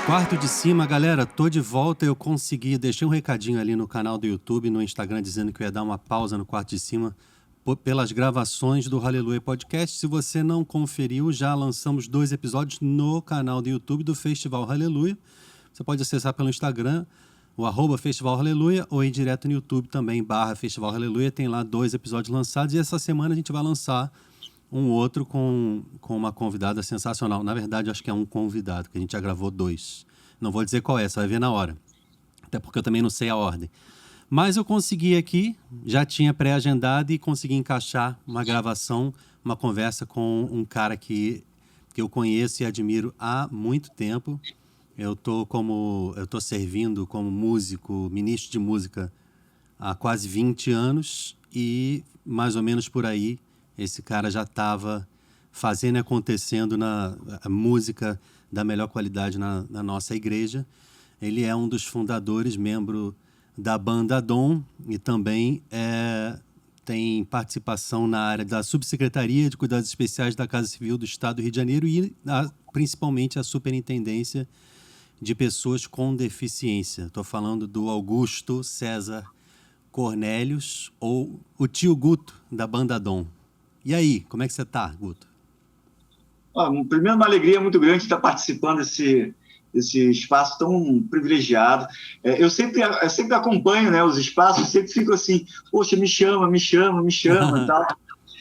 Quarto de cima, galera, tô de volta, eu consegui, deixei um recadinho ali no canal do YouTube, no Instagram, dizendo que eu ia dar uma pausa no quarto de cima pelas gravações do Hallelujah Podcast. Se você não conferiu, já lançamos 2 episódios no canal do YouTube do Festival Hallelujah. Você pode acessar pelo Instagram, o @Festival Hallelujah, ou ir direto no YouTube também, /Festival Hallelujah, tem lá 2 episódios lançados, e essa semana a gente vai lançar um outro com uma convidada sensacional. Na verdade, acho que é um convidado, que a gente já gravou 2. Não vou dizer qual é, você vai ver na hora. Até porque eu também não sei a ordem. Mas eu consegui aqui, já tinha pré-agendado e consegui encaixar uma gravação, uma conversa com um cara que eu conheço e admiro há muito tempo. Eu tô servindo como músico, ministro de música há quase 20 anos e mais ou menos por aí esse cara já estava fazendo e acontecendo a música da melhor qualidade na nossa igreja. Ele é um dos fundadores, membro da banda Dom, e também tem participação na área da Subsecretaria de Cuidados Especiais da Casa Civil do Estado do Rio de Janeiro e principalmente a Superintendência de Pessoas com Deficiência. Estou falando do Augusto César Cornélios, ou o tio Guto da banda Dom. E aí, como é que você está, Guto? Primeiro, uma alegria muito grande estar participando desse espaço tão privilegiado. Eu sempre acompanho, né, os espaços, sempre fico assim, poxa, me chama e tal.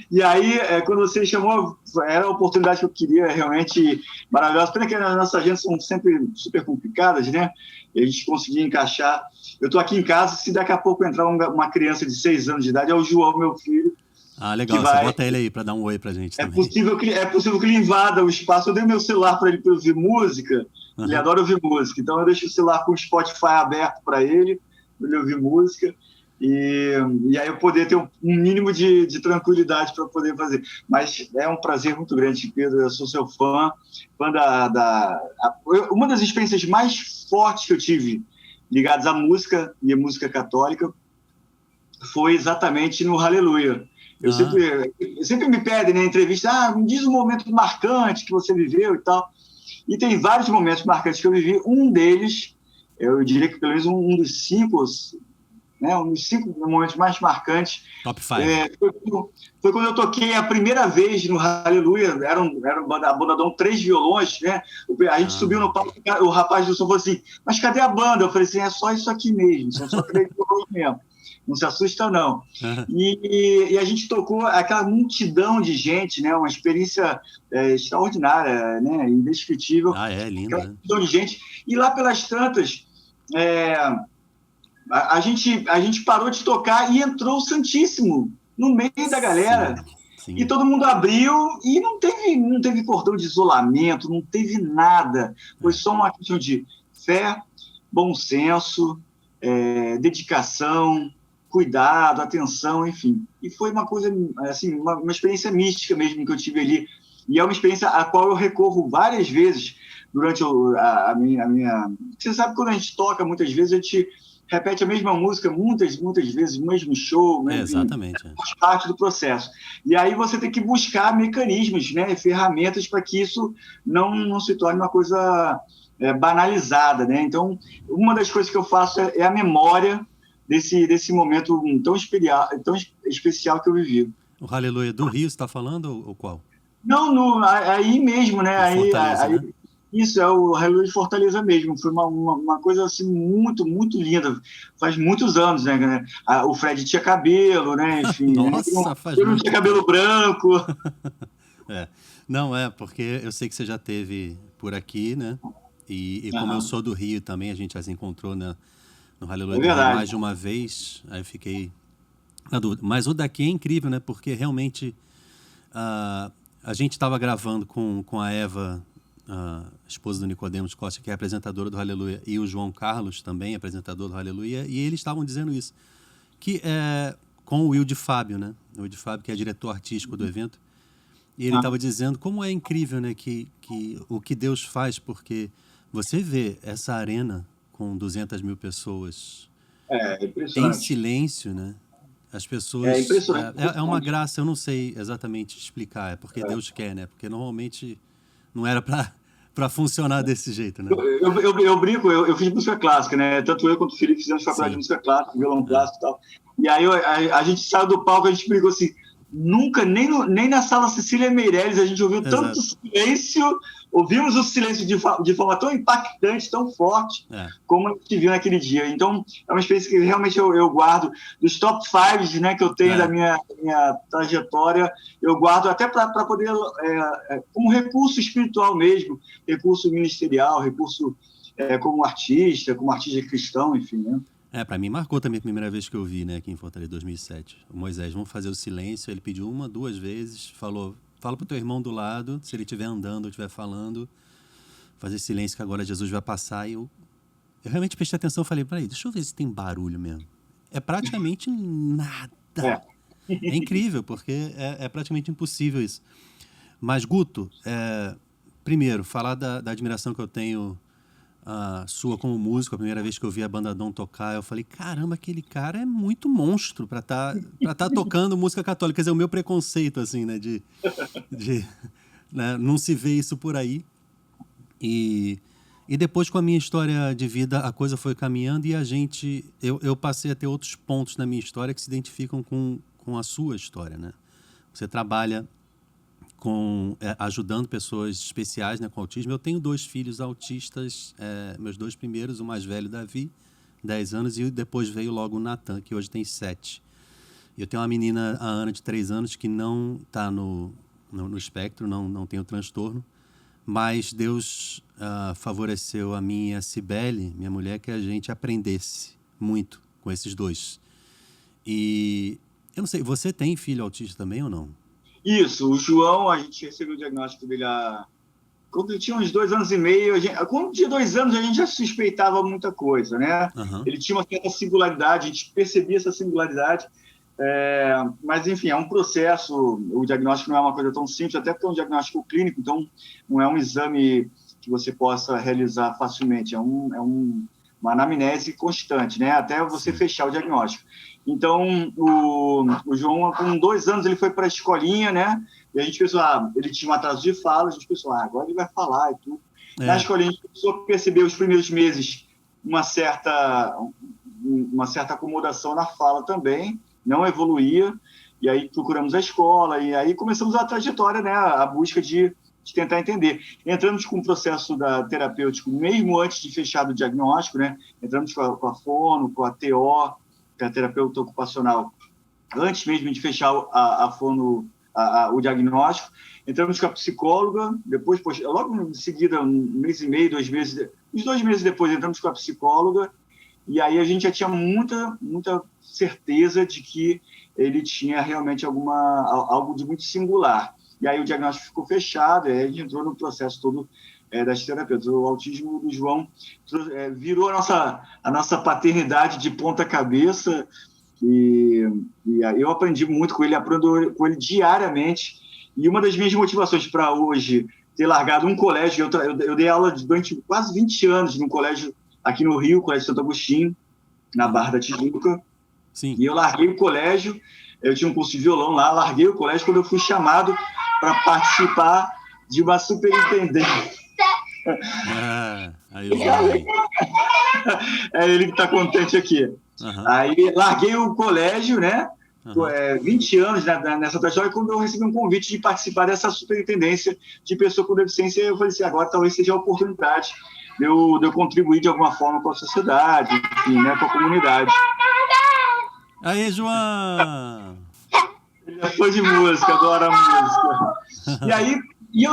E aí, quando você me chamou, era a oportunidade que eu queria, realmente maravilhosa. Pena que as nossas agendas são sempre super complicadas, né? E a gente conseguia encaixar. Eu estou aqui em casa, se daqui a pouco entrar uma criança de 6 anos de idade, é o João, meu filho. Ah, legal. Você bota ele aí para dar um oi pra gente também. É possível que ele invada o espaço. Eu dei meu celular para ele ouvir música. Uhum. Ele adora ouvir música. Então, eu deixo o celular com o Spotify aberto para ele ouvir música. E aí eu poder ter um mínimo de tranquilidade para poder fazer. Mas é um prazer muito grande, Pedro. Eu sou seu fã uma das experiências mais fortes que eu tive ligadas à música e à música católica foi exatamente no Hallelujah. Eu sempre me pedem, né, em entrevista, me diz um momento marcante que você viveu e tal. E tem vários momentos marcantes que eu vivi. Um deles, eu diria que pelo menos um dos 5, né, um dos 5 momentos mais marcantes. Top 5. Foi quando eu toquei a primeira vez no Hallelujah. Era a banda Dom, 3 violões, né? A gente subiu no palco, o rapaz do som falou assim, mas cadê a banda? Eu falei assim, é só isso aqui mesmo, são só 3 violões mesmo. Não se assusta, não. Uhum. E a gente tocou aquela multidão de gente, né? Uma experiência extraordinária, né? Indescritível. É linda. Aquela multidão de gente. E lá pelas tantas, a gente parou de tocar e entrou o Santíssimo no meio da galera. Sim. E todo mundo abriu e não teve cordão de isolamento, não teve nada. Foi só uma questão de fé, bom senso, dedicação, cuidado, atenção, enfim. E foi uma coisa, assim, uma experiência mística mesmo que eu tive ali. E é uma experiência a qual eu recorro várias vezes durante a minha... Você sabe que quando a gente toca, muitas vezes a gente repete a mesma música muitas vezes, o mesmo show, né? Exatamente. Faz parte do processo. E aí você tem que buscar mecanismos, né, ferramentas para que isso não se torne uma coisa banalizada, né? Então, uma das coisas que eu faço é a memória desse momento tão especial que eu vivi. O Hallelujah do Rio, você está falando ou qual? Não, aí mesmo, né? Fortaleza, né? Isso, é o Hallelujah de Fortaleza mesmo. Foi uma coisa assim muito, muito linda. Faz muitos anos, né? O Fred tinha cabelo, né? Enfim, nossa, eu não tinha cabelo branco. Não, porque eu sei que você já esteve por aqui, né? E como eu sou do Rio também, a gente já se encontrou no Hallelujah do Rio mais de uma vez, aí eu fiquei na dúvida. Mas o daqui é incrível, né? Porque realmente a gente estava gravando com a Eva, esposa do Nicodemos Costa, que é apresentadora do Hallelujah, e o João Carlos, também apresentador do Hallelujah, e eles estavam dizendo isso, que com o Will de Fábio, né? O Will de Fábio, que é diretor artístico do evento, e ele estava dizendo como é incrível, né, que o que Deus faz, porque você vê essa arena com 200 mil pessoas em silêncio, né? As pessoas... É impressionante. É uma graça, eu não sei exatamente explicar, é porque Deus quer, né? Porque normalmente não era para para funcionar desse jeito, né? Eu brinco, eu fiz música clássica, né? Tanto eu quanto o Felipe fizemos faculdade de música clássica, violão clássico e tal. E aí a gente saiu do palco, a gente brigou assim, nunca, nem na Sala Cecília Meirelles, a gente ouviu tanto silêncio, ouvimos o silêncio de forma tão impactante, tão forte, como a gente viu naquele dia. Então, é uma experiência que realmente eu guardo dos top 5, né, que eu tenho da minha trajetória, eu guardo até para poder, como recurso espiritual mesmo, recurso ministerial, recurso como artista cristão, enfim, né? Para mim marcou também a primeira vez que eu vi, né, aqui em Fortaleza, 2007. O Moisés, vamos fazer o silêncio, ele pediu 1, 2 vezes, falou, fala pro teu irmão do lado, se ele estiver andando ou estiver falando, fazer silêncio que agora Jesus vai passar. E eu realmente prestei atenção e falei, peraí, deixa eu ver se tem barulho mesmo. É praticamente nada. É incrível, porque é praticamente impossível isso. Mas, Guto, primeiro, falar da admiração que eu tenho sua como músico. A primeira vez que eu vi a Banda Dom tocar, eu falei, caramba, aquele cara é muito monstro para tá tocando música católica. Quer dizer, o meu preconceito, assim, né, né, não se vê isso por aí. E depois, com a minha história de vida, a coisa foi caminhando e eu passei a ter outros pontos na minha história que se identificam com a sua história, né? Você trabalha ajudando pessoas especiais, né, com autismo. Eu tenho 2 filhos autistas, meus 2 primeiros, o mais velho, Davi, 10 anos, e depois veio logo o Natan, que hoje tem 7. Eu tenho uma menina, a Ana, de 3 anos, que não está no espectro, não tem o transtorno, mas Deus favoreceu a mim e a Cibele, minha mulher, que a gente aprendesse muito com esses 2. E eu não sei, você tem filho autista também ou não? Isso, o João, a gente recebeu o diagnóstico dele quando ele tinha uns 2 anos e meio. Quando tinha 2 anos, a gente já suspeitava muita coisa, né? Ele tinha uma certa singularidade, a gente percebia essa singularidade, mas, enfim, é um processo. O diagnóstico não é uma coisa tão simples, até porque é um diagnóstico clínico, então não é um exame que você possa realizar facilmente, uma anamnese constante, né? Até você fechar o diagnóstico. Então, o João, com 2 anos, ele foi para a escolinha, né? E a gente pensou, ele tinha um atraso de fala, a gente pensou, agora ele vai falar e tudo. Na escolinha, a gente começou a perceber, os primeiros meses, uma certa acomodação na fala também, não evoluía, e aí procuramos a escola, e aí começamos a trajetória, né? A busca de tentar entender. Entramos com o processo terapêutico mesmo antes de fechar o diagnóstico, né? Entramos com a fono, com a TO, que é a terapeuta ocupacional, antes mesmo de fechar a fono, o diagnóstico. Entramos com a psicóloga, depois, logo em seguida, 1 mês e meio, 2 meses, uns 2 meses depois, entramos com a psicóloga, e aí a gente já tinha muita certeza de que ele tinha realmente algo de muito singular. E aí o diagnóstico ficou fechado, e aí a gente entrou no processo todo das terapeutas. O autismo do João virou a nossa paternidade de ponta cabeça, e eu aprendi muito com ele, aprendo com ele diariamente. E uma das minhas motivações para hoje ter largado um colégio, eu dei aula durante quase 20 anos num colégio aqui no Rio, Colégio Santo Agostinho, na Barra da Tijuca. Sim. E eu larguei o colégio, eu tinha um curso de violão lá, larguei o colégio quando eu fui chamado para participar de uma superintendência. Aí eu é ele que está contente aqui. Aí larguei o colégio, né? 20 anos nessa trajetória, quando eu recebi um convite de participar dessa superintendência de pessoa com deficiência, eu falei assim, agora talvez seja a oportunidade de eu contribuir de alguma forma com a sociedade, enfim, né, com a comunidade. Aí, João! Ele é fã de música, adora música. E aí,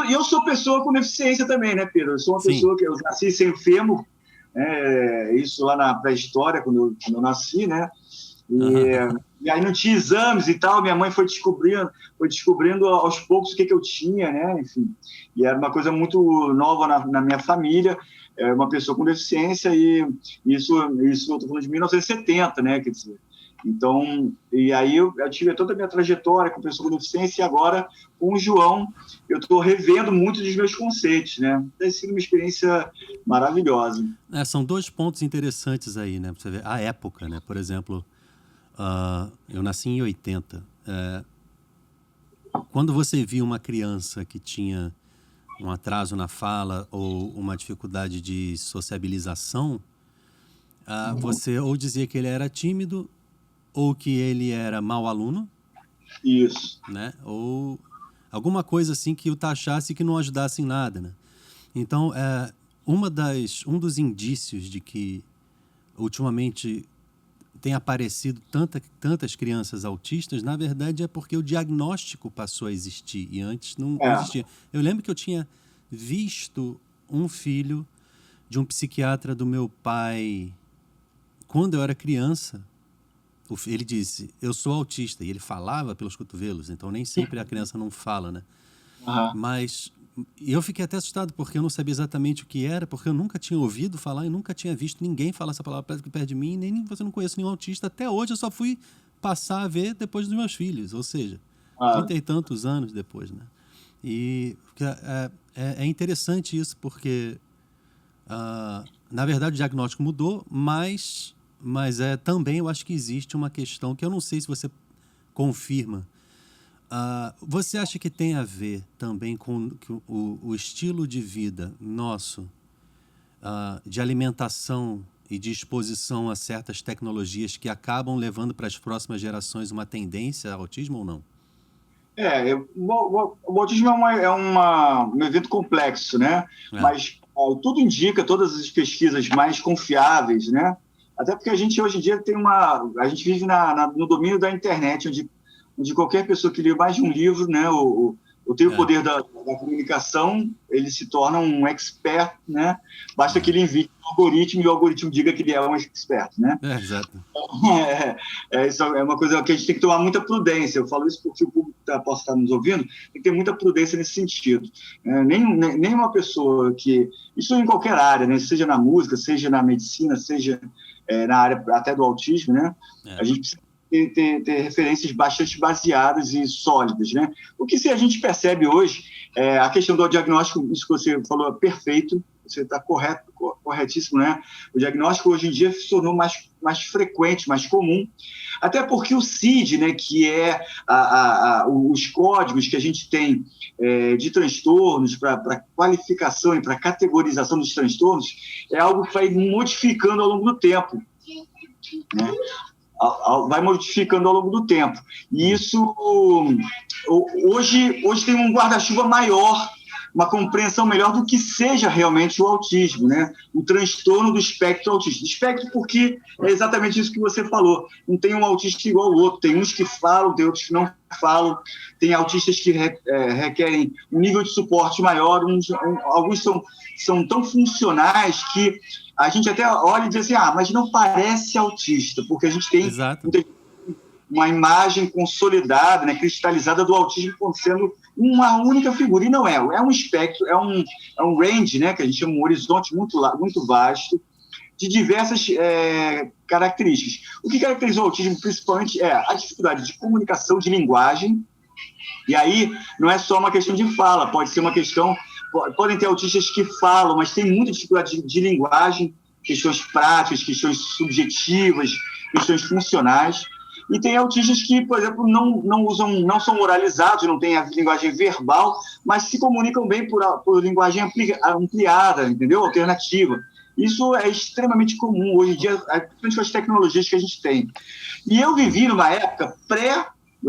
eu sou pessoa com deficiência também, né, Pedro? Eu sou uma pessoa que eu nasci sem fêmur, isso lá na pré-história, quando eu nasci, né? E aí não tinha exames e tal, minha mãe foi descobrindo aos poucos o que eu tinha, né? Enfim, e era uma coisa muito nova na minha família, uma pessoa com deficiência, e isso eu estou falando de 1970, né? Quer dizer, então, e aí eu tive toda a minha trajetória com pessoa com deficiência, e agora com o João eu estou revendo muitos dos meus conceitos, né? Tem sido uma experiência maravilhosa. São 2 pontos interessantes aí, né? Pra você ver a época, né? Por exemplo, eu nasci em 80. Quando você via uma criança que tinha um atraso na fala ou uma dificuldade de sociabilização, você ou dizia que ele era tímido ou que ele era mau aluno, Isso. né? Ou alguma coisa assim que o taxasse que não ajudasse em nada, né? Então, um dos indícios de que ultimamente tem aparecido tantas crianças autistas, na verdade é porque o diagnóstico passou a existir e antes não existia. Eu lembro que eu tinha visto um filho de um psiquiatra do meu pai quando eu era criança. Ele disse, eu sou autista, e ele falava pelos cotovelos, então nem sempre a criança não fala, né? Mas eu fiquei até assustado, porque eu não sabia exatamente o que era, porque eu nunca tinha ouvido falar e nunca tinha visto ninguém falar essa palavra perto de mim, nem você não conhece nenhum autista. Até hoje eu só fui passar a ver depois dos meus filhos, ou seja, 30 e tantos anos depois, né? E é interessante isso, porque, na verdade, o diagnóstico mudou, mas também eu acho que existe uma questão que eu não sei se você confirma. Você acha que tem a ver também com o estilo de vida nosso, de alimentação e de exposição a certas tecnologias que acabam levando para as próximas gerações uma tendência ao autismo ou não? O autismo um evento complexo, né? Mas tudo indica, todas as pesquisas mais confiáveis, né? Até porque a gente hoje em dia a gente vive no domínio da internet, onde qualquer pessoa que lê mais de um livro, né, tem o poder da comunicação, ele se torna um expert, né? Basta que ele envie um algoritmo e o algoritmo diga que ele é um expert, né? Exato. Isso é uma coisa que a gente tem que tomar muita prudência. Eu falo isso porque o público possa estar nos ouvindo, tem que ter muita prudência nesse sentido. Nem uma pessoa que... Isso em qualquer área, né? Seja na música, seja na medicina, seja na área até do autismo, né? A gente precisa ter referências bastante baseadas e sólidas, né? O que se a gente percebe hoje, a questão do diagnóstico, isso que você falou é perfeito, você está corretíssimo, né? O diagnóstico hoje em dia se tornou mais frequente, mais comum, até porque o CID, né, que é os códigos que a gente tem de transtornos para qualificação e para categorização dos transtornos, é algo que vai modificando ao longo do tempo, né? Vai modificando ao longo do tempo. E isso, hoje tem um guarda-chuva maior, uma compreensão melhor do que seja realmente o autismo, né? O transtorno do espectro autista. Espectro porque é exatamente isso que você falou. Não tem um autista igual ao outro. Tem uns que falam, tem outros que não falam. Tem autistas que requerem um nível de suporte maior. Alguns são tão funcionais que a gente até olha e diz assim, mas não parece autista, porque a gente tem uma imagem consolidada, né, cristalizada do autismo como sendo uma única figura, e não é. É um espectro, é um range, né, que a gente chama um horizonte muito vasto, de diversas características. O que caracteriza o autismo, principalmente, é a dificuldade de comunicação, de linguagem, e aí não é só uma questão de fala, pode ser uma questão... Podem ter autistas que falam, mas tem muita dificuldade de linguagem, questões práticas, questões subjetivas, questões funcionais. E tem autistas que, por exemplo, não são oralizados, não têm a linguagem verbal, mas se comunicam bem por linguagem ampliada, entendeu? Alternativa. Isso é extremamente comum hoje em dia, principalmente com as tecnologias que a gente tem. E eu vivi numa época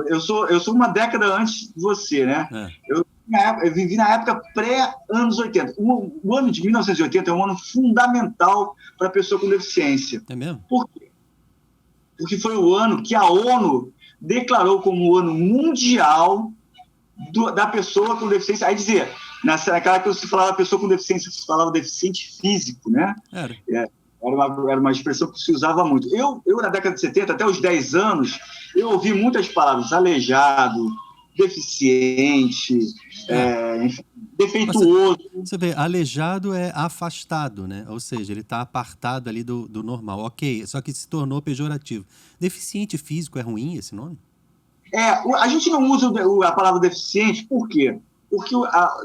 eu sou uma década antes de você, né? Eu vivi na época pré-anos 80. O ano de 1980 é um ano fundamental para a pessoa com deficiência. É mesmo? Por quê? Porque foi o ano que a ONU declarou como o ano mundial da pessoa com deficiência. Aí dizia, naquela que você falava pessoa com deficiência, você falava deficiente físico, né? Era uma expressão que se usava muito. Eu, na década de 70, até os 10 anos, eu ouvi muitas palavras, aleijado, deficiente, enfim, defeituoso. Você vê, aleijado é afastado, né? Ou seja, ele está apartado ali do normal. Ok, só que se tornou pejorativo. Deficiente físico é ruim esse nome? A gente não usa a palavra deficiente, por quê? Porque,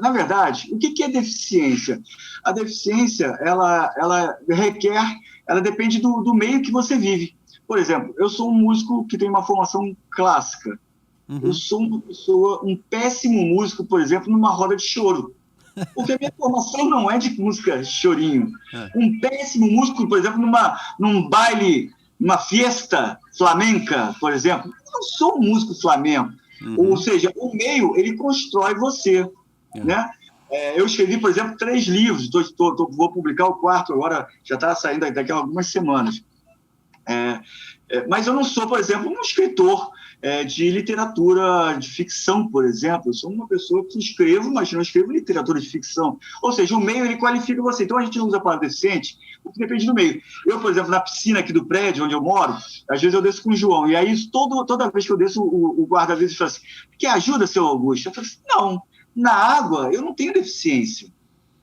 na verdade, o que é deficiência? A deficiência, ela depende do meio que você vive. Por exemplo, eu sou um músico que tem uma formação clássica. Eu sou um péssimo músico, por exemplo, numa roda de choro. Porque a minha formação não é de música chorinho. É. Um péssimo músico, por exemplo, num baile, numa fiesta flamenca, por exemplo, eu não sou um músico flamenco. Ou seja, o meio, ele constrói você, né? Eu escrevi, por exemplo, 3 livros, vou publicar o 4 agora, já está saindo daqui a algumas semanas. Mas eu não sou, por exemplo, um escritor de literatura de ficção, por exemplo. Eu sou uma pessoa que escrevo, mas não escrevo literatura de ficção. Ou seja, o meio, ele qualifica você. Então, a gente não usa a palavra deficiente, porque depende do meio. Eu, por exemplo, na piscina aqui do prédio onde eu moro, às vezes eu desço com o João, e aí toda vez que eu desço, o guarda-vidas fala assim: quer ajuda, seu Augusto? Eu falo assim: não, na água eu não tenho deficiência.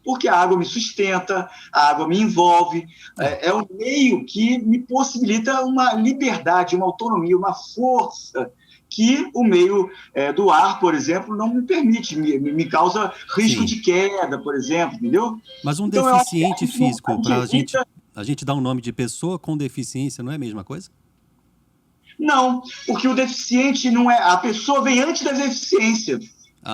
Porque a água me sustenta, a água me envolve, é um meio que me possibilita uma liberdade, uma autonomia, uma força que o meio do ar, por exemplo, não me permite, me causa risco Sim. de queda, por exemplo, entendeu? Mas um Então, deficiente eu acho que físico, para a gente dar um nome de pessoa com deficiência, não é a mesma coisa? Não, porque o deficiente não é... A pessoa vem antes da deficiência,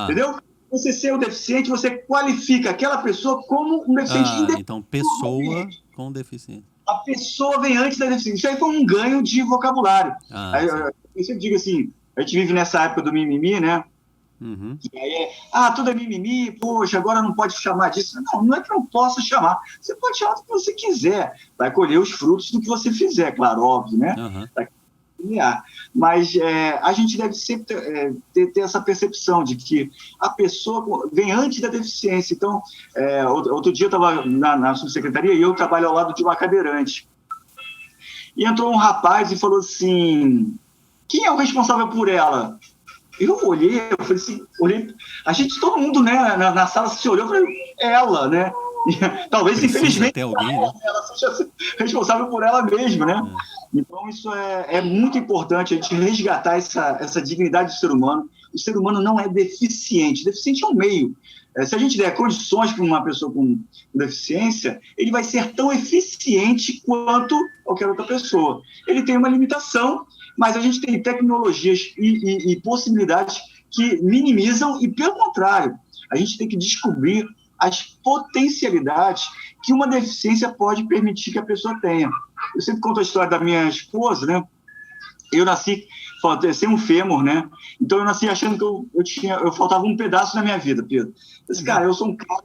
entendeu? Você ser o deficiente, você qualifica aquela pessoa como um deficiente independente. Então, pessoa com deficiência. A pessoa vem antes da deficiência. Isso aí foi um ganho de vocabulário. Eu sempre digo assim, a gente vive nessa época do mimimi, né? E aí tudo é mimimi, poxa, agora não pode chamar disso. Não é que não possa chamar. Você pode chamar do que você quiser. Vai colher os frutos do que você fizer, claro, óbvio, né? Mas a gente deve sempre ter essa percepção de que a pessoa vem antes da deficiência. Então, outro dia eu estava na subsecretaria e eu trabalho ao lado de uma cadeirante. E entrou um rapaz e falou assim: quem é o responsável por ela? Eu olhei, eu falei assim, a gente, todo mundo, né, na sala se olhou, eu falei, ela, né? Talvez, infelizmente, ela seja responsável por ela mesma, né? Então, isso é muito importante, a gente resgatar essa dignidade do ser humano. O ser humano não é deficiente. Deficiente é um meio. Se a gente der condições para uma pessoa com deficiência, ele vai ser tão eficiente quanto qualquer outra pessoa. Ele tem uma limitação, mas a gente tem tecnologias e possibilidades que minimizam e, pelo contrário, a gente tem que descobrir as potencialidades que uma deficiência pode permitir que a pessoa tenha. Eu sempre conto a história da minha esposa, né? Eu nasci sem um fêmur, né? Então eu nasci achando que eu faltava um pedaço na minha vida, Pedro. Eu disse, cara, eu sou um cara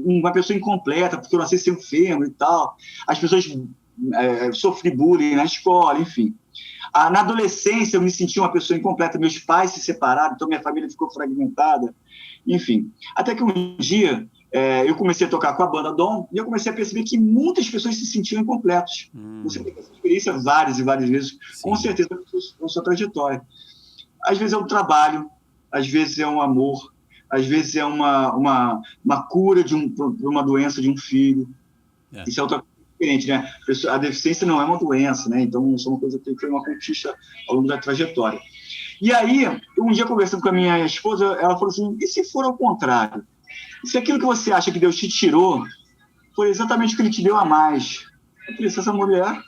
uma pessoa incompleta, porque eu nasci sem um fêmur e tal. As pessoas sofri bullying na escola, enfim. Na adolescência eu me senti uma pessoa incompleta, meus pais se separaram, então minha família ficou fragmentada, enfim. Até que um dia eu comecei a tocar com a banda Dom e eu comecei a perceber que muitas pessoas se sentiam incompletas. Você tem essa experiência várias e várias vezes, sim, com certeza, com sua trajetória. Às vezes é um trabalho, às vezes é um amor, às vezes é uma cura de uma doença de um filho. Isso é outra coisa diferente, né? A deficiência não é uma doença, né? Então, isso é uma coisa que foi uma conquista ao longo da trajetória. E aí, um dia conversando com a minha esposa, ela falou assim, e se for ao contrário? Se aquilo que você acha que Deus te tirou foi exatamente o que Ele te deu a mais. Eu falei, se essa mulher,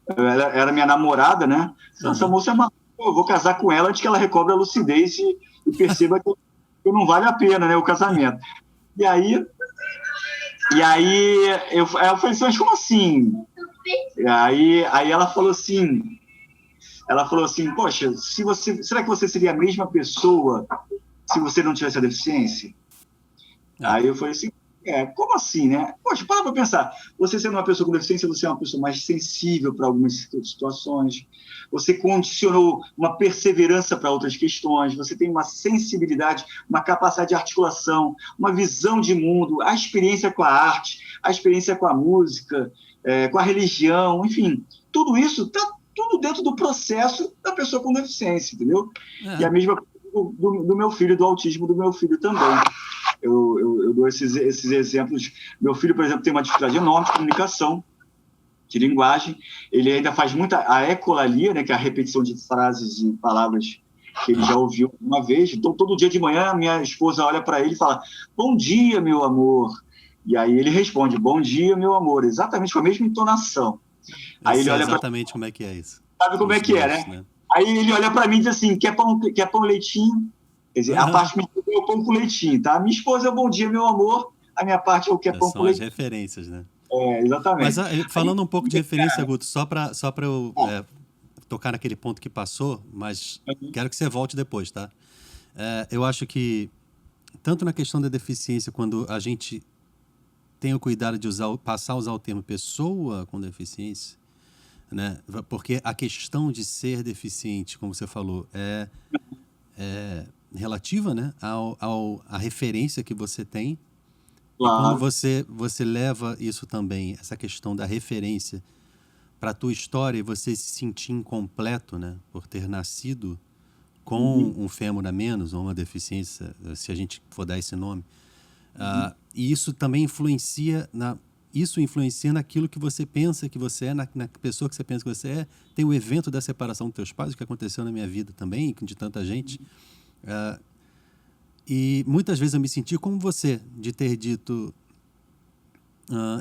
ela era minha namorada, né? Essa moça é maluca, eu vou casar com ela antes que ela recobre a lucidez e perceba que não vale a pena, né, o casamento. E aí eu falei assim, mas como assim? Aí ela falou assim, poxa, será que você seria a mesma pessoa se você não tivesse a deficiência? Aí eu falei assim, como assim, né? Poxa, para pensar. Você sendo uma pessoa com deficiência, você é uma pessoa mais sensível para algumas situações. Você condicionou uma perseverança para outras questões. Você tem uma sensibilidade, uma capacidade de articulação, uma visão de mundo, a experiência com a arte, a experiência com a música, com a religião, enfim. Tudo isso está tudo dentro do processo da pessoa com deficiência, entendeu? E a mesma coisa do meu filho, do autismo do meu filho também. Eu dou esses exemplos. Meu filho, por exemplo, tem uma dificuldade enorme de comunicação, de linguagem. Ele ainda faz muita a ecolalia, né, que é a repetição de frases e palavras que ele já ouviu uma vez. Então, todo dia de manhã, minha esposa olha para ele e fala, bom dia, meu amor. E aí ele responde, bom dia, meu amor, exatamente com a mesma entonação. Aí ele olha exatamente como é que é isso. Sabe como é que é, né? Aí ele olha para mim e diz assim, quer pão leitinho? Quer dizer, a parte me deu pão com leitinho, tá? Minha esposa é bom dia, meu amor. a minha parte é o que é pão com São as leite. referências, né? Exatamente. Mas falando um pouco de referência, Guto, só para eu tocar naquele ponto que passou, mas quero que você volte depois, tá? Eu acho que, tanto na questão da deficiência, quando a gente tem o cuidado de passar a usar o termo pessoa com deficiência, né? Porque a questão de ser deficiente, como você falou, é relativa, né? À referência que você tem. E quando Claro. você leva isso também, essa questão da referência, para a tua história e você se sentir incompleto, né? Por ter nascido com um fêmur a menos, ou uma deficiência, se a gente for dar esse nome. E isso também influencia naquilo que você pensa que você é, na pessoa que você pensa que você é. Tem o evento da separação dos teus pais, que aconteceu na minha vida também, de tanta gente. E muitas vezes eu me senti como você, de ter dito,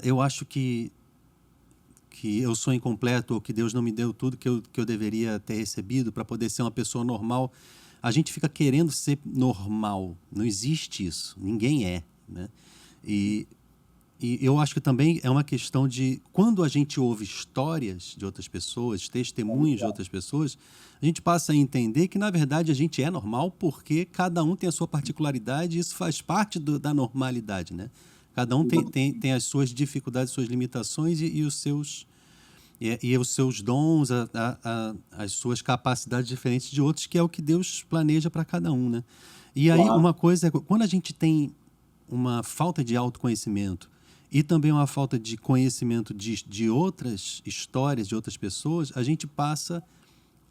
eu acho que eu sou incompleto, ou que Deus não me deu tudo que eu deveria ter recebido para poder ser uma pessoa normal. A gente fica querendo ser normal. Não existe isso. Ninguém é, né? E eu acho que também é uma questão de, quando a gente ouve histórias de outras pessoas, testemunhos de outras pessoas, a gente passa a entender que, na verdade, a gente é normal porque cada um tem a sua particularidade e isso faz parte da normalidade, né? Cada um tem as suas dificuldades, suas limitações e os seus dons, as suas capacidades diferentes de outros, que é o que Deus planeja para cada um, né? E aí, uma coisa é, quando a gente tem uma falta de autoconhecimento e também uma falta de conhecimento de outras histórias, de outras pessoas, a gente passa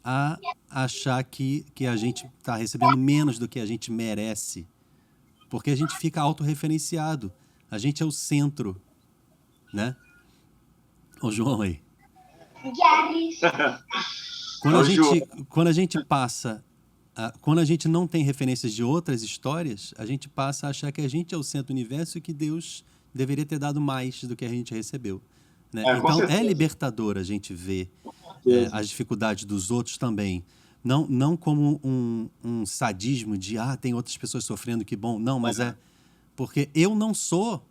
a achar que a gente está recebendo menos do que a gente merece, porque a gente fica autorreferenciado. A gente é o centro, né? Ô, João aí. Quando a gente passa... quando a gente não tem referências de outras histórias, a gente passa a achar que a gente é o centro do universo e que Deus deveria ter dado mais do que a gente recebeu, né? Então, é libertador a gente ver as dificuldades dos outros também. Não como um sadismo de, tem outras pessoas sofrendo, que bom. Não, mas é porque eu não sou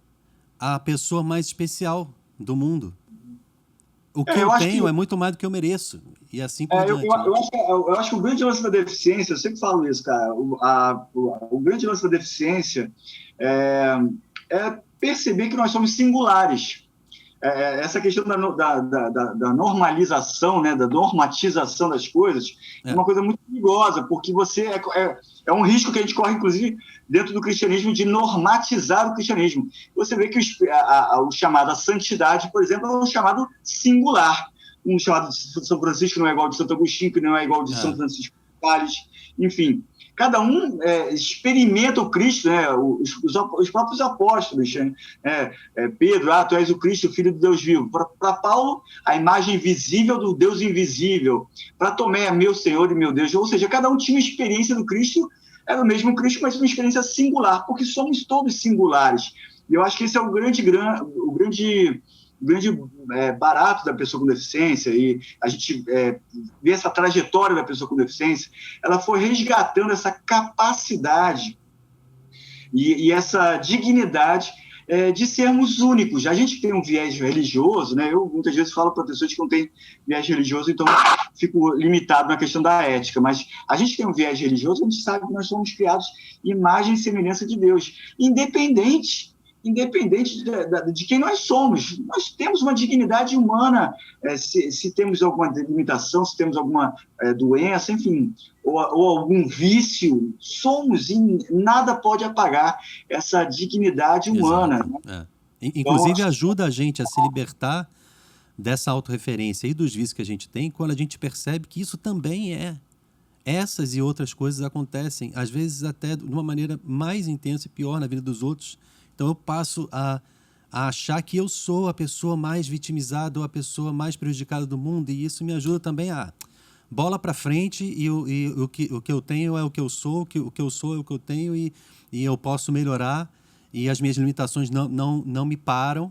a pessoa mais especial do mundo. O que eu tenho é muito mais do que eu mereço. E assim por diante. Eu acho que o grande lance da deficiência, eu sempre falo isso, cara, o grande lance da deficiência é perceber que nós somos singulares. Essa questão da normalização, né, da normatização das coisas, é uma coisa muito perigosa, porque você é um risco que a gente corre, inclusive, dentro do cristianismo, de normatizar o cristianismo. Você vê que o chamado à santidade, por exemplo, é um chamado singular. Um chamado de São Francisco não é igual ao de Santo Agostinho, que não é igual ao de São Francisco de Sales. Enfim, cada um experimenta o Cristo, né? Os próprios apóstolos, Pedro, tu és o Cristo, o Filho de Deus vivo. Para Paulo, a imagem visível do Deus invisível. Para Tomé, meu Senhor e meu Deus. Ou seja, cada um tinha uma experiência do Cristo, era o mesmo Cristo, mas uma experiência singular, porque somos todos singulares. E eu acho que esse é o grande barato da pessoa com deficiência, e a gente vê essa trajetória da pessoa com deficiência. Ela foi resgatando essa capacidade e essa dignidade de sermos únicos. A gente tem um viés religioso, né? Eu muitas vezes falo para pessoas que não têm viés religioso, então fico limitado na questão da ética, mas a gente tem um viés religioso, a gente sabe que nós somos criados imagem e semelhança de Deus, independente de quem nós somos. Nós temos uma dignidade humana, se temos alguma limitação, se temos alguma doença, enfim, ou algum vício, somos, e nada pode apagar essa dignidade humana. Né? Inclusive, ajuda a gente a se libertar dessa autorreferência e dos vícios que a gente tem, quando a gente percebe que isso também essas e outras coisas acontecem, às vezes até de uma maneira mais intensa e pior na vida dos outros. Então, eu passo a achar que eu sou a pessoa mais vitimizada ou a pessoa mais prejudicada do mundo, e isso me ajuda também a bola para frente, e o que eu tenho é o que eu sou, o que eu sou é o que eu tenho, e eu posso melhorar, e as minhas limitações não me param.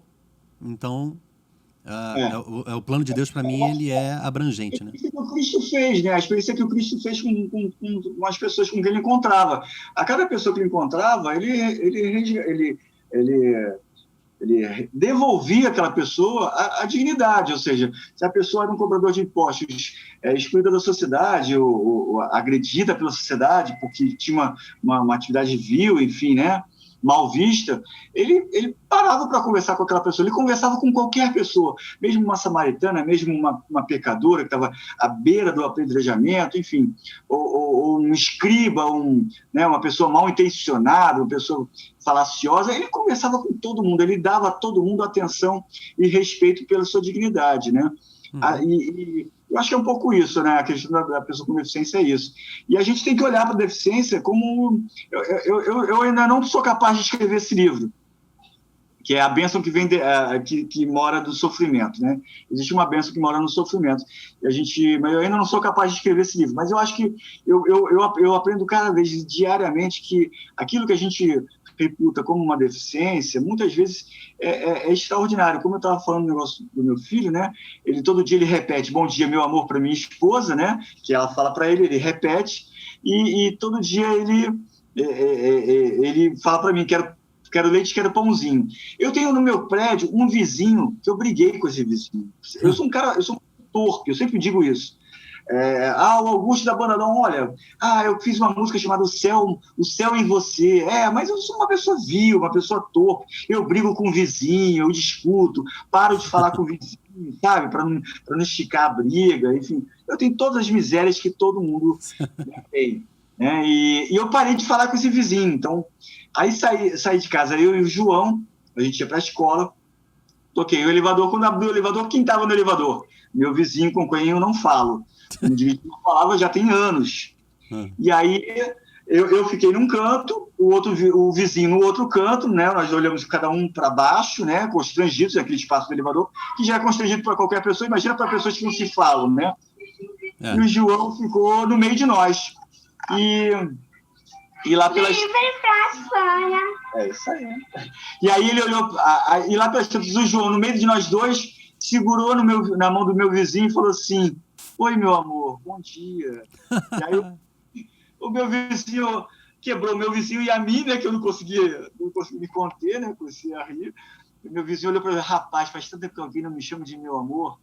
Então, o plano de Deus para mim, ele é abrangente, né? A experiência que o Cristo fez, né? A experiência que o Cristo fez com as pessoas com quem ele encontrava. A cada pessoa que ele encontrava, ele ele devolvia àquela pessoa a dignidade, ou seja, se a pessoa era um cobrador de impostos excluída da sociedade ou agredida pela sociedade porque tinha uma atividade vil, enfim, né, mal vista, ele parava para conversar com aquela pessoa, ele conversava com qualquer pessoa, mesmo uma samaritana, mesmo uma pecadora que estava à beira do apedrejamento, enfim, ou um escriba, né, uma pessoa mal intencionada, uma pessoa falaciosa, ele conversava com todo mundo, ele dava a todo mundo atenção e respeito pela sua dignidade, né? E eu acho que é um pouco isso, né? A questão da pessoa com deficiência é isso. E a gente tem que olhar para a deficiência como... Eu ainda não sou capaz de escrever esse livro, que é a bênção que vem que mora do sofrimento, né? Existe uma bênção que mora no sofrimento. Mas eu ainda não sou capaz de escrever esse livro. Mas eu acho que eu aprendo cada vez, diariamente, que aquilo que a gente reputa como uma deficiência, muitas vezes é extraordinário. Como eu estava falando no negócio do meu filho, né? Todo dia ele repete, bom dia, meu amor, para minha esposa, né? Que ela fala para ele repete, e todo dia ele fala para mim, quero leite, quero pãozinho. Eu tenho no meu prédio um vizinho que eu briguei com esse vizinho. Eu sou um torpe, eu sempre digo isso. O Augusto da Banda Dom, olha, eu fiz uma música chamada O Céu em Você. Mas eu sou uma pessoa vil, uma pessoa torpe. Eu brigo com o vizinho, eu discuto, paro de falar com o vizinho, sabe? Para não esticar a briga, enfim. Eu tenho todas as misérias que todo mundo tem. Né? E eu parei de falar com esse vizinho. Então, aí saí de casa, eu e o João, a gente ia para a escola, toquei o elevador. Quando abri o elevador, quem estava no elevador? Meu vizinho com quem eu não falo. Não falava já tem anos. E aí eu fiquei num canto, o vizinho no outro canto, né? Nós olhamos cada um para baixo, né? Constrangidos, aquele espaço do elevador, que já é constrangido para qualquer pessoa, imagina para pessoas que não se falam, né? E o João ficou no meio de nós. E lá pelas... É isso aí. E aí ele olhou, e lá pelas tantas, o João, no meio de nós dois, segurou na mão do meu vizinho e falou assim: oi, meu amor, bom dia. E aí o meu vizinho quebrou, meu vizinho e a mim, né, que eu não conseguia me conter, né, comecei a rir. E meu vizinho olhou para mim: rapaz, faz tanto tempo que alguém não me chama de meu amor.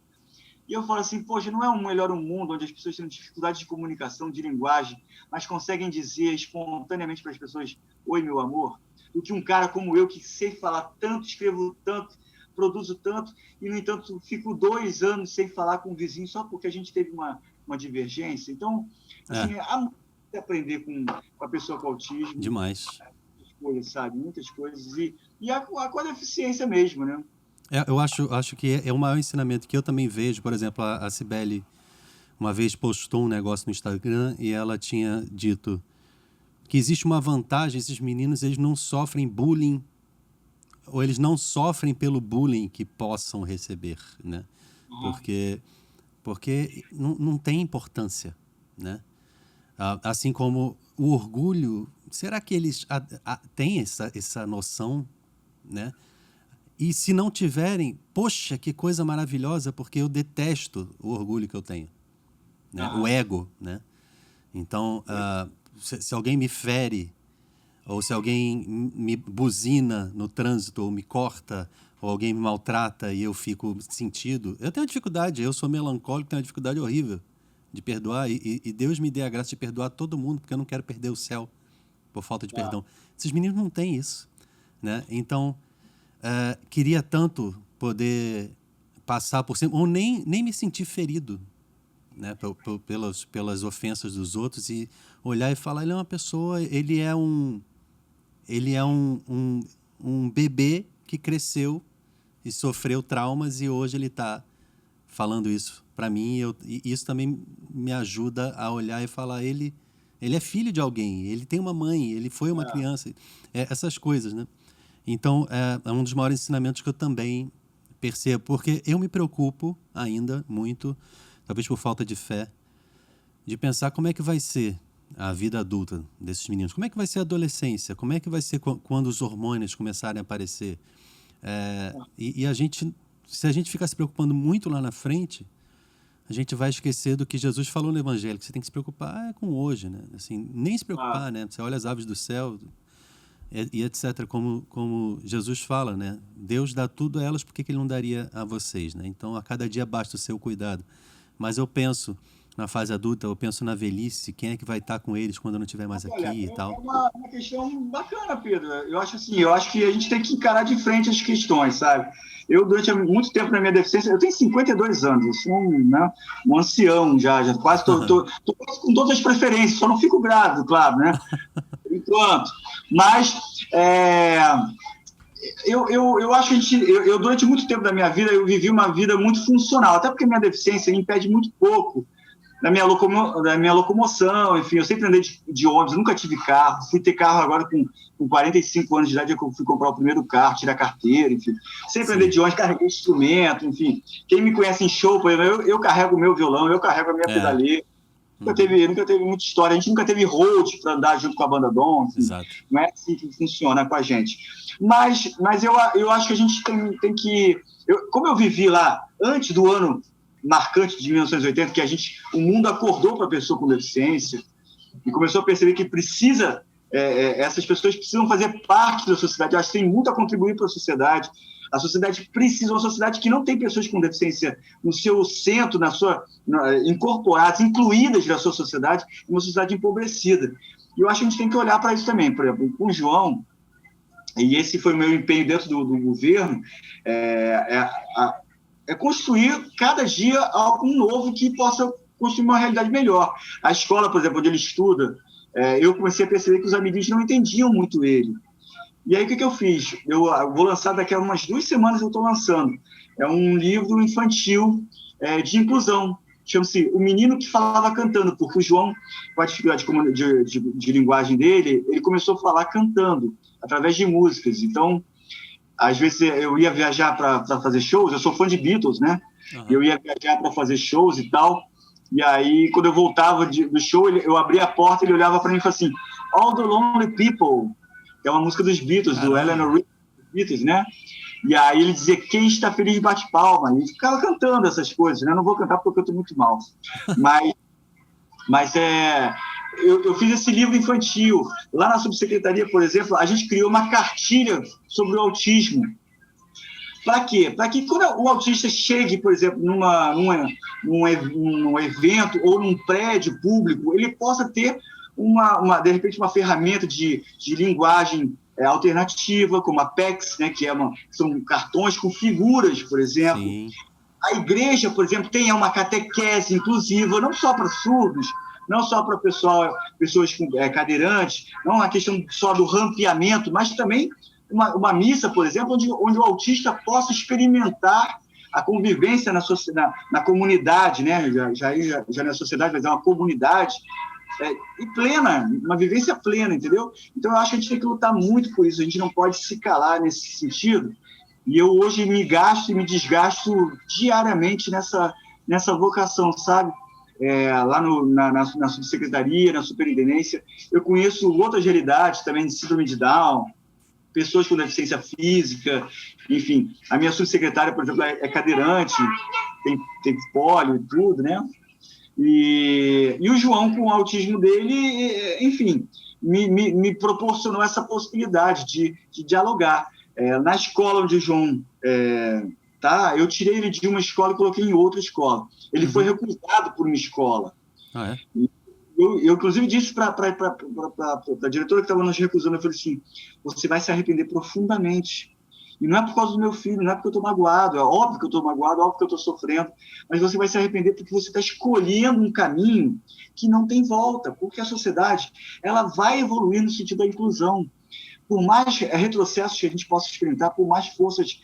E eu falo assim, poxa, não é melhor um mundo onde as pessoas têm dificuldade de comunicação, de linguagem, mas conseguem dizer espontaneamente para as pessoas, oi, meu amor, do que um cara como eu, que sei falar tanto, escrevo tanto, produzo tanto, e, no entanto, fico 2 anos sem falar com o vizinho só porque a gente teve uma divergência. Então, assim, há muito a aprender com a pessoa com autismo. Demais. Muitas coisas, sabe? Muitas coisas. E com a deficiência mesmo, né? Eu acho que é o maior ensinamento que eu também vejo. Por exemplo, a Cibele uma vez postou um negócio no Instagram e ela tinha dito que existe uma vantagem, esses meninos eles não sofrem bullying, ou eles não sofrem pelo bullying que possam receber, né? Porque não tem importância, né? Assim como o orgulho, será que eles têm essa noção, né? E se não tiverem, poxa, que coisa maravilhosa, porque eu detesto o orgulho que eu tenho, né? O ego, né? Então, se alguém me fere, ou se alguém me buzina no trânsito, ou me corta, ou alguém me maltrata e eu fico sentido, eu tenho dificuldade, eu sou melancólico, tenho uma dificuldade horrível de perdoar, e Deus me dê a graça de perdoar todo mundo, porque eu não quero perder o céu por falta de perdão. Esses meninos não têm isso, né? Então, queria tanto poder passar por cima, ou nem me sentir ferido, né, pelas ofensas dos outros, e olhar e falar, ele é uma pessoa, ele é um bebê que cresceu e sofreu traumas, e hoje ele está falando isso para mim, e isso também me ajuda a olhar e falar, ele é filho de alguém, ele tem uma mãe, ele foi uma criança, essas coisas, né? Então, é um dos maiores ensinamentos que eu também percebo, porque eu me preocupo ainda muito, talvez por falta de fé, de pensar como é que vai ser a vida adulta desses meninos, como é que vai ser a adolescência, como é que vai ser quando os hormônios começarem a aparecer. E se a gente ficar se preocupando muito lá na frente, a gente vai esquecer do que Jesus falou no Evangelho, que você tem que se preocupar com hoje, né? Assim, nem se preocupar, né? Você olha as aves do céu, e etc. Como Jesus fala, né? Deus dá tudo a elas, por que ele não daria a vocês, né? Então, a cada dia basta o seu cuidado. Mas eu penso na fase adulta, eu penso na velhice, quem é que vai estar com eles quando eu não estiver mais Olha, aqui e é tal. uma questão bacana, Pedro. Eu acho assim, eu acho que a gente tem que encarar de frente as questões, sabe? Eu, durante muito tempo na minha deficiência, eu tenho 52 anos, eu sou um ancião já quase tô quase com todas as preferências, só não fico grávido, claro, né? Por enquanto. Mas eu acho que eu, durante muito tempo da minha vida, eu vivi uma vida muito funcional, até porque minha deficiência impede muito pouco da minha locomoção, enfim, eu sempre andei de ônibus, nunca tive carro, fui ter carro agora com 45 anos de idade, eu fui comprar o primeiro carro, tirar a carteira, enfim, sempre andei de ônibus, carreguei instrumento, enfim, quem me conhece em show, por exemplo, eu carrego o meu violão, eu carrego a minha pedaleira, nunca teve muita história, a gente nunca teve road para andar junto com a banda Dom, assim, não é assim que funciona com a gente, mas eu acho que a gente tem que, como eu vivi lá antes do ano marcante de 1980, que o mundo acordou para a pessoa com deficiência e começou a perceber que essas pessoas precisam fazer parte da sociedade, elas têm muito a contribuir para a sociedade. A sociedade precisa, uma sociedade que não tem pessoas com deficiência no seu centro, incorporadas, incluídas na sua sociedade, uma sociedade empobrecida. E eu acho que a gente tem que olhar para isso também. Por exemplo, com o João, e esse foi o meu empenho dentro do governo, é construir cada dia algo novo que possa construir uma realidade melhor. A escola, por exemplo, onde ele estuda, eu comecei a perceber que os amiguinhos não entendiam muito ele. E aí, o que eu fiz? Eu vou lançar daqui a umas 2 semanas, eu estou lançando. É um livro infantil de inclusão. Chama-se O Menino que Falava Cantando, porque o João, com a dificuldade de linguagem dele, ele começou a falar cantando, através de músicas. Então, às vezes eu ia viajar para fazer shows, eu sou fã de Beatles, né? Uhum. Eu ia viajar para fazer shows e tal, e aí quando eu voltava do show, eu abria a porta, ele olhava para mim e falava assim, All the Lonely People, que é uma música dos Beatles, do Eleanor Rigby, Beatles, né? E aí ele dizia, quem está feliz bate palma, e ficava cantando essas coisas, né? Eu não vou cantar porque eu estou muito mal, mas eu fiz esse livro infantil. Lá na subsecretaria, por exemplo, a gente criou uma cartilha sobre o autismo. Para quê? Para que quando o autista chegue, por exemplo, num evento ou num prédio público, ele possa ter, de repente, uma ferramenta de linguagem alternativa, como a PEX, né, são cartões com figuras, por exemplo. Sim. A igreja, por exemplo, tem uma catequese inclusiva, não só para surdos, não só para pessoas cadeirantes, não uma questão só do rampeamento, mas também uma missa, por exemplo, onde o autista possa experimentar a convivência na comunidade, né? Já na sociedade, mas é uma comunidade e plena, uma vivência plena, entendeu? Então, eu acho que a gente tem que lutar muito por isso, a gente não pode se calar nesse sentido. E eu hoje me gasto e me desgasto diariamente nessa vocação, sabe? Lá na subsecretaria, na superintendência, eu conheço outras realidades também de síndrome de Down, pessoas com deficiência física, enfim, a minha subsecretária, por exemplo, é cadeirante, tem pólio e tudo, né? E o João, com o autismo dele, enfim, me proporcionou essa possibilidade de dialogar. Na escola onde o João eu tirei ele de uma escola e coloquei em outra escola. Ele foi recusado por uma escola. Ah, é? Eu inclusive, disse para a diretora que estava nos recusando, eu falei assim, você vai se arrepender profundamente. E não é por causa do meu filho, não é porque eu estou magoado, é óbvio que eu estou magoado, é óbvio que eu estou sofrendo, mas você vai se arrepender porque você está escolhendo um caminho que não tem volta, porque a sociedade ela vai evoluir no sentido da inclusão. Por mais retrocessos que a gente possa experimentar, por mais forças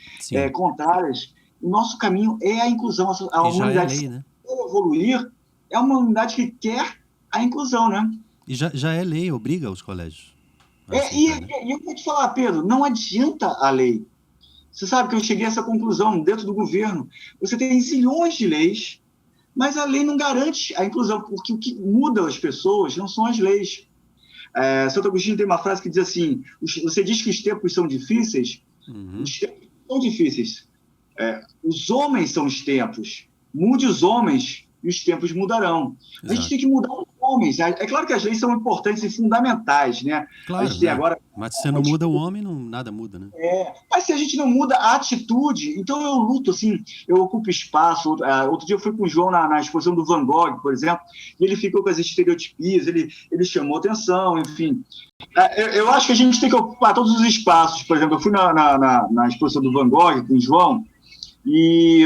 contrárias, o nosso caminho é a inclusão. A humanidade, se evoluir, é uma humanidade que quer a inclusão, né? E já é lei, obriga os colégios. E eu vou te falar, Pedro, não adianta a lei. Você sabe que eu cheguei a essa conclusão dentro do governo. Você tem zilhões de leis, mas a lei não garante a inclusão, porque o que muda as pessoas não são as leis. Santo Agostinho tem uma frase que diz assim, você diz que os tempos são difíceis, os tempos são difíceis. Os homens são os tempos. Mude os homens e os tempos mudarão. Exato. A gente tem que mudar um homens. É claro que as leis são importantes e fundamentais, né? Claro, a gente tem né? agora... Mas se você não muda o homem, nada muda, né? Mas se a gente não muda a atitude, então eu luto, assim, eu ocupo espaço. Outro dia eu fui com o João na exposição do Van Gogh, por exemplo, e ele ficou com as estereotipias, ele chamou atenção, enfim. Eu acho que a gente tem que ocupar todos os espaços. Por exemplo, eu fui na exposição do Van Gogh com o João, e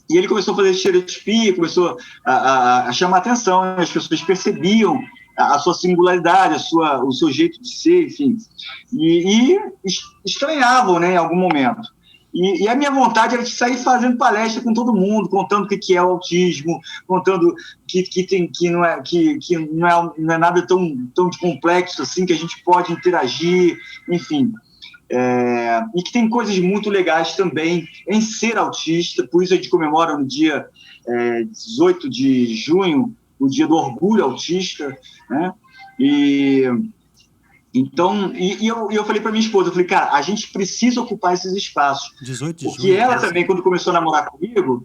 ele começou a fazer estereotipia, começou a chamar atenção, né? As pessoas percebiam a sua singularidade, o seu jeito de ser, enfim, e estranhavam, né, em algum momento. E a minha vontade era de sair fazendo palestra com todo mundo, contando o que é o autismo, contando que não é nada tão complexo assim, que a gente pode interagir, enfim. E que tem coisas muito legais também em ser autista. Por isso a gente comemora no dia 18 de junho o dia do orgulho autista, né? Então, eu falei para minha esposa, eu falei, cara, a gente precisa ocupar esses espaços. 18 de porque junho, ela também, quando começou a namorar comigo,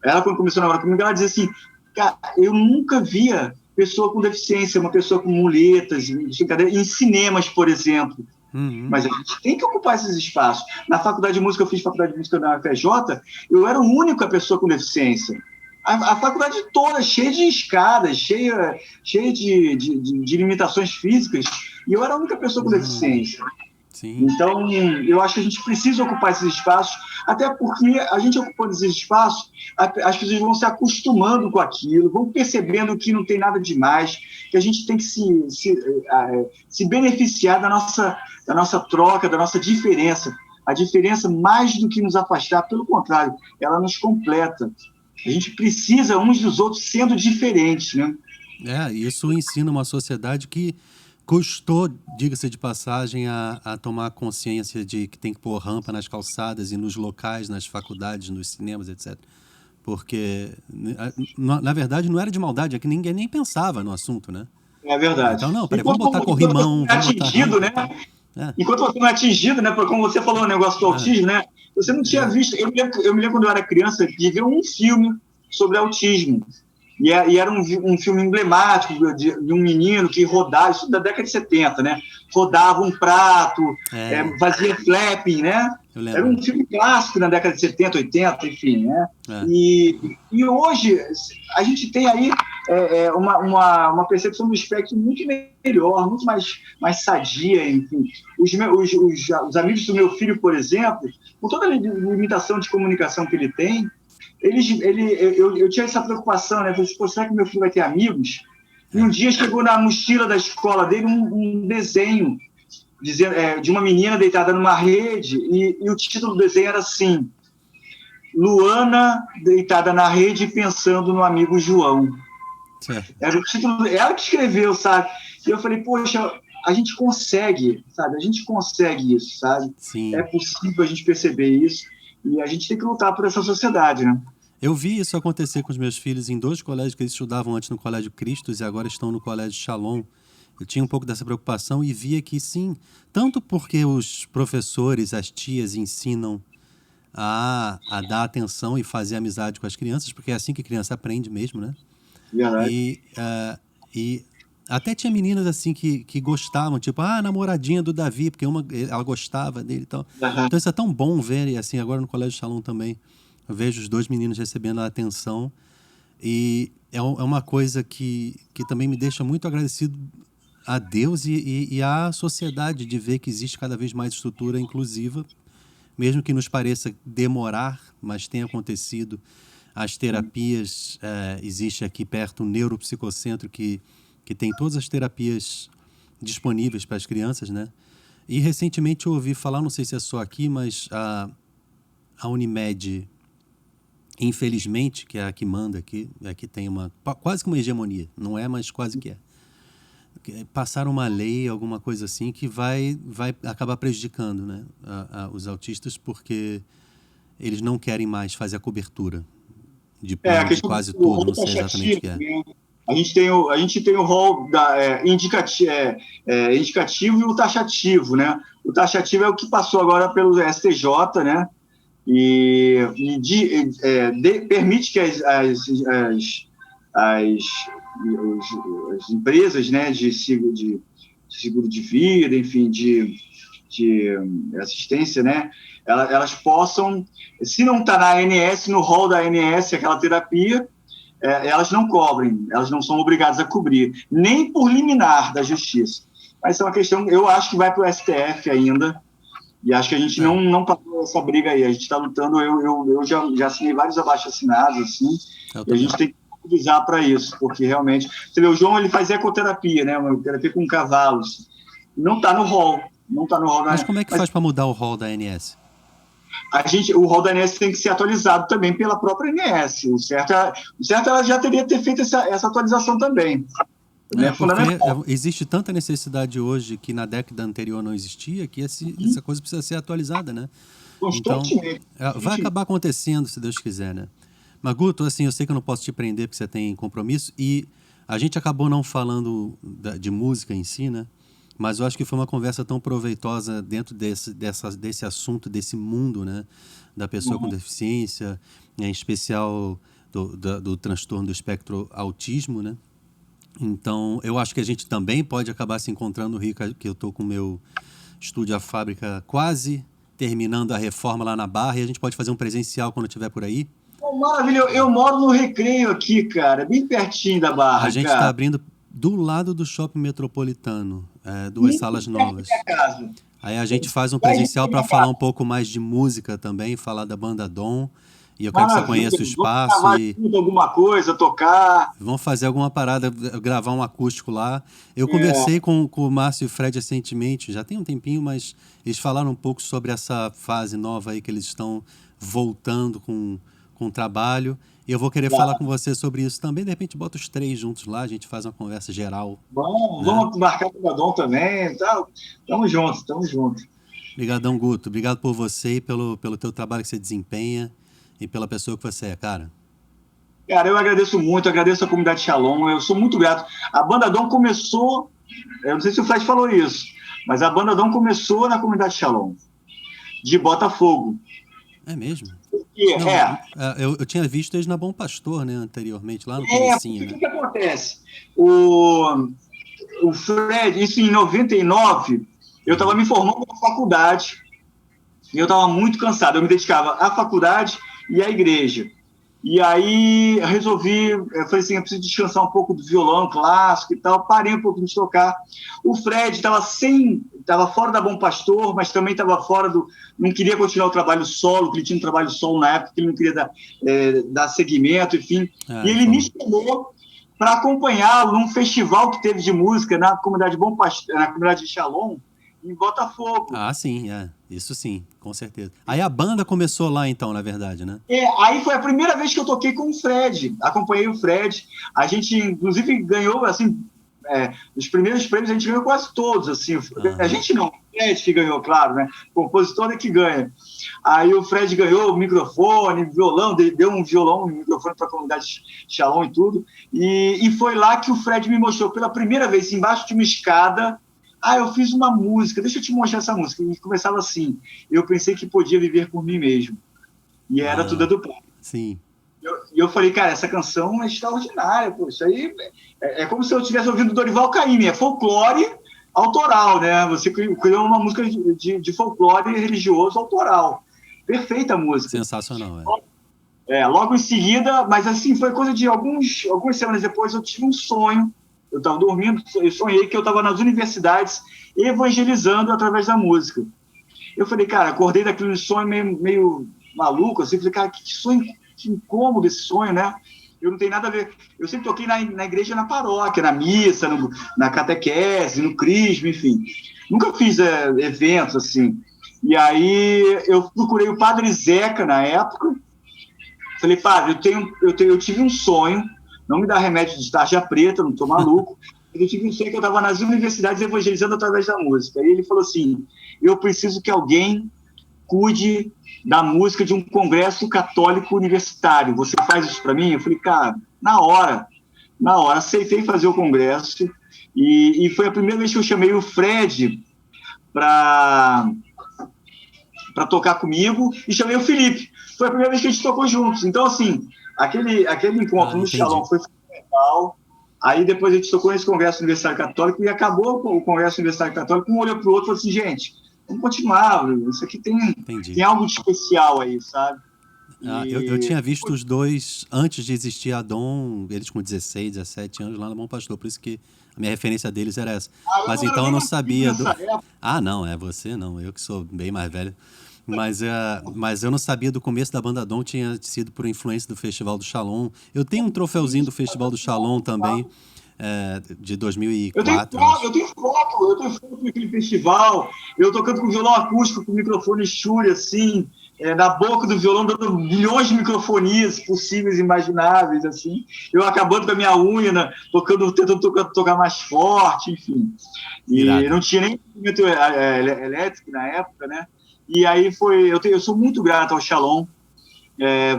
ela dizia assim, cara, eu nunca via pessoa com deficiência, uma pessoa com muletas, em cinemas, por exemplo. Mas a gente tem que ocupar esses espaços. Na faculdade de música, eu fiz faculdade de música na UFRJ, eu era a única pessoa com deficiência. A faculdade toda cheia de escadas, cheia de limitações físicas, e eu era a única pessoa com deficiência. Sim. Então, eu acho que a gente precisa ocupar esses espaços, até porque a gente ocupando esses espaços, as pessoas vão se acostumando com aquilo, vão percebendo que não tem nada demais, que a gente tem que se beneficiar da nossa troca, da nossa diferença. A diferença, mais do que nos afastar, pelo contrário, ela nos completa. A gente precisa uns dos outros sendo diferentes, né? Isso ensina uma sociedade que custou, diga-se de passagem, a tomar consciência de que tem que pôr rampa nas calçadas e nos locais, nas faculdades, nos cinemas, etc. Porque, na verdade, não era de maldade, é que ninguém nem pensava no assunto, né? É verdade. Então, não, peraí, vamos botar corrimão, vamos botar atingido, né? Enquanto você não é atingido, né? Como você falou o negócio do autismo, né? Você não tinha visto... Eu me lembro quando eu era criança de ver um filme sobre autismo. E era um filme emblemático de um menino que rodava, isso da década de 70, né? Rodava um prato, fazia flapping, né? Era um filme clássico na década de 70, 80, enfim, né? E hoje a gente tem aí uma percepção do espectro muito melhor, muito mais sadia, enfim. Os amigos do meu filho, por exemplo, com toda a limitação de comunicação que ele tem, eu tinha essa preocupação, né? Eu falei, será que meu filho vai ter amigos? E um dia chegou na mochila da escola dele um desenho de uma menina deitada numa rede, e o título do desenho era assim: Luana deitada na rede pensando no amigo João. Era o título, ela que escreveu, sabe? E eu falei, poxa, a gente consegue, sabe? A gente consegue isso, sabe? Sim. É possível a gente perceber isso. E a gente tem que lutar por essa sociedade, né? Eu vi isso acontecer com os meus filhos em 2 colégios que eles estudavam antes no Colégio Cristos e agora estão no Colégio Shalom. Eu tinha um pouco dessa preocupação e via que sim, tanto porque os professores, as tias ensinam a dar atenção e fazer amizade com as crianças, porque é assim que a criança aprende mesmo, né? E até tinha meninas assim que gostavam, tipo, a namoradinha do Davi, porque ela gostava dele e tal. Então isso é tão bom ver, e assim, agora no Colégio Shalom também, eu vejo os 2 meninos recebendo a atenção, e é uma coisa que também me deixa muito agradecido a Deus e à sociedade, de ver que existe cada vez mais estrutura inclusiva, mesmo que nos pareça demorar, mas tem acontecido. As terapias, existe aqui perto um neuropsicocentro que tem todas as terapias disponíveis para as crianças, né? E recentemente eu ouvi falar, não sei se é só aqui, mas a Unimed, infelizmente, que é a que manda aqui tem quase que uma hegemonia, não é, mas quase que é. Passaram uma lei, alguma coisa assim, que vai acabar prejudicando, né, os autistas, porque eles não querem mais fazer a cobertura de plano de quase tudo, não sei exatamente o que é. A gente tem o rol indicativo e o taxativo, né? O taxativo é o que passou agora pelo STJ, né? E permite que as as empresas, né, de seguro de vida, enfim, de assistência, né, elas possam, se não está na ANS, no rol da ANS, aquela terapia, elas não cobrem, elas não são obrigadas a cobrir, nem por liminar da justiça. Mas é uma questão, eu acho que vai para o STF ainda, e acho que a gente não parou essa briga aí, a gente está lutando, eu já assinei vários abaixo-assinados, assim, e a gente tem que utilizar para isso, porque realmente, você vê, o João, ele faz ecoterapia, né, uma terapia com cavalos, não está no rol, não está no rol. Mas como é que faz para mudar o rol da ANS? O rol da ANS tem que ser atualizado também pela própria ANS. O certo ela já teria ter feito essa atualização também. Existe tanta necessidade hoje que na década anterior não existia, que essa coisa precisa ser atualizada, né? Constantemente. Então, vai acabar acontecendo, se Deus quiser, né? Mas, Guto, assim, eu sei que eu não posso te prender porque você tem compromisso, e a gente acabou não falando de música em si, né? Mas eu acho que foi uma conversa tão proveitosa dentro desse assunto, desse mundo, né? Da pessoa com deficiência, em especial do transtorno do espectro autismo, né? Então, eu acho que a gente também pode acabar se encontrando, Rica, que eu estou com o meu estúdio, a fábrica, quase terminando a reforma lá na Barra, e a gente pode fazer um presencial quando estiver por aí. Maravilha, eu moro no Recreio aqui, cara, bem pertinho da Barra. A gente está abrindo do lado do Shopping Metropolitano, 2 salas novas. Aí a gente faz um presencial para falar um pouco mais de música também, falar da banda Dom. E eu quero que você conheça o espaço. Vamos alguma coisa, tocar. Vamos fazer alguma parada, gravar um acústico lá. Eu conversei com o Márcio e o Fred recentemente, já tem um tempinho, mas eles falaram um pouco sobre essa fase nova aí que eles estão voltando com o trabalho. E eu vou querer falar com você sobre isso também. De repente, bota os 3 juntos lá, a gente faz uma conversa geral. Vamos marcar o Dom também. Tamo junto. Obrigadão, Guto. Obrigado por você e pelo teu trabalho que você desempenha e pela pessoa que você é, cara. Cara, eu agradeço muito, agradeço a comunidade Shalom, eu sou muito grato. A Banda Dom começou, eu não sei se o Fred falou isso, mas a Banda Dom começou na comunidade Shalom, de Botafogo. É mesmo? Não, eu tinha visto eles na Bom Pastor, né, anteriormente, lá no comecinho. O que acontece? O Fred, isso em 99, eu estava me formando na faculdade, e eu estava muito cansado, eu me dedicava à faculdade e à igreja. E aí eu falei assim, eu preciso descansar um pouco do violão clássico e tal, parei um pouco de tocar. O Fred estava fora da Bom Pastor, mas também estava fora não queria continuar o trabalho solo, porque ele tinha um trabalho solo na época, que ele não queria dar seguimento, enfim. E ele me chamou para acompanhá-lo num festival que teve de música na comunidade Bom Pastor, na comunidade de Shalom, em Botafogo. Ah, sim, isso sim, com certeza. Aí a banda começou lá então, na verdade, né? Aí foi a primeira vez que eu toquei com o Fred, acompanhei o Fred, a gente inclusive ganhou, assim, os primeiros prêmios a gente ganhou quase todos, assim, a gente não, o Fred que ganhou, claro, né, o compositor é que ganha. Aí o Fred ganhou o microfone, violão, deu um violão, um microfone para a comunidade Shalom e tudo, e foi lá que o Fred me mostrou pela primeira vez, embaixo de uma escada. Eu fiz uma música, deixa eu te mostrar essa música. E começava assim, eu pensei que podia viver por mim mesmo. E era tudo do Pai. Sim. E eu falei, cara, essa canção é extraordinária, pô, isso aí é como se eu estivesse ouvindo Dorival Caymmi, é folclore autoral, né? Você criou uma música de folclore religioso autoral. Perfeita a música. Sensacional, Logo em seguida, mas assim, foi coisa de algumas semanas depois, eu tive um sonho. Eu estava dormindo, eu sonhei que eu estava nas universidades evangelizando através da música. Eu falei, cara, acordei daquele sonho meio maluco, assim, falei, cara, que sonho, que incômodo esse sonho, né? Eu não tenho nada a ver. Eu sempre toquei na igreja, na paróquia, na missa, na catequese, no crisma, enfim. Nunca fiz eventos assim. E aí eu procurei o Padre Zeca na época. Falei, padre, eu tive um sonho. Não me dá remédio de tarja preta, não estou maluco. Eu tive um sonho que eu estava nas universidades evangelizando através da música. E ele falou assim, eu preciso que alguém cuide da música de um congresso católico universitário. Você faz isso para mim? Eu falei, cara, na hora, aceitei fazer o congresso. E foi a primeira vez que eu chamei o Fred para tocar comigo e chamei o Felipe. Foi a primeira vez que a gente tocou juntos. Então, assim, aquele encontro no Shalom foi fundamental. Aí depois a gente tocou nesse Congresso Universitário Católico e acabou o Congresso Universitário Católico, um olhou para o outro e falou assim, gente, vamos continuar, isso aqui tem algo de especial aí, sabe? Eu tinha visto os dois antes de existir a Dom, eles com 16, 17 anos lá no Bom Pastor, por isso que a minha referência deles era essa. Mas então eu não sabia não, você não, eu que sou bem mais velho. Mas eu não sabia do começo da banda Dom, tinha sido por influência do Festival do Shalom. Eu tenho um troféuzinho do Festival do Shalom também, de 2004. Eu tenho foto daquele festival, eu tocando com violão acústico, com microfone Shure, assim, na boca do violão, dando milhões de microfonias possíveis e imagináveis, assim, eu acabando com a minha unha, tentando tocar mais forte, enfim. E irado. Não tinha nem instrumento elétrico na época, né? E aí eu sou muito grato ao Shalom.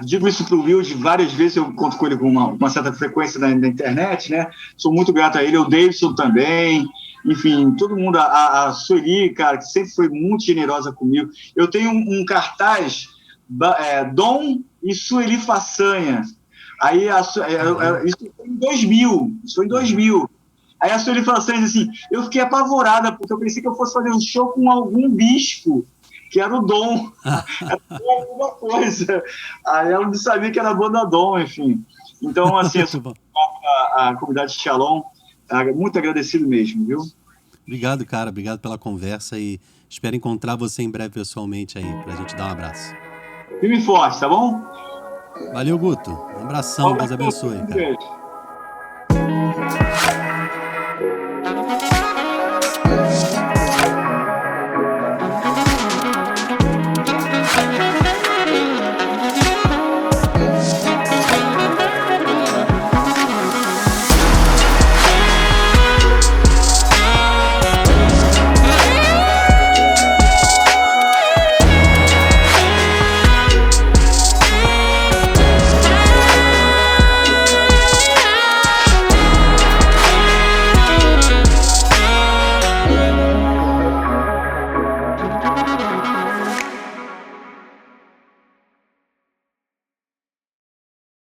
Digo isso para o Will várias vezes, eu conto com ele com uma certa frequência na internet, né? Sou muito grato a ele, ao Davidson também, enfim, todo mundo, a Sueli, cara, que sempre foi muito generosa comigo. Eu tenho um cartaz, Dom e Sueli Façanha. Aí, isso foi em 2000. Aí a Sueli Façanha assim, eu fiquei apavorada, porque eu pensei que eu fosse fazer um show com algum bispo, que era o Dom, era alguma coisa. Aí ela não sabia que era a banda Dom, enfim. Então, assim, a comunidade Shalom, muito agradecido mesmo, viu? Obrigado, cara, obrigado pela conversa e espero encontrar você em breve pessoalmente aí, pra gente dar um abraço. Firme e forte, tá bom? Valeu, Guto. Um abração, Deus abençoe, cara.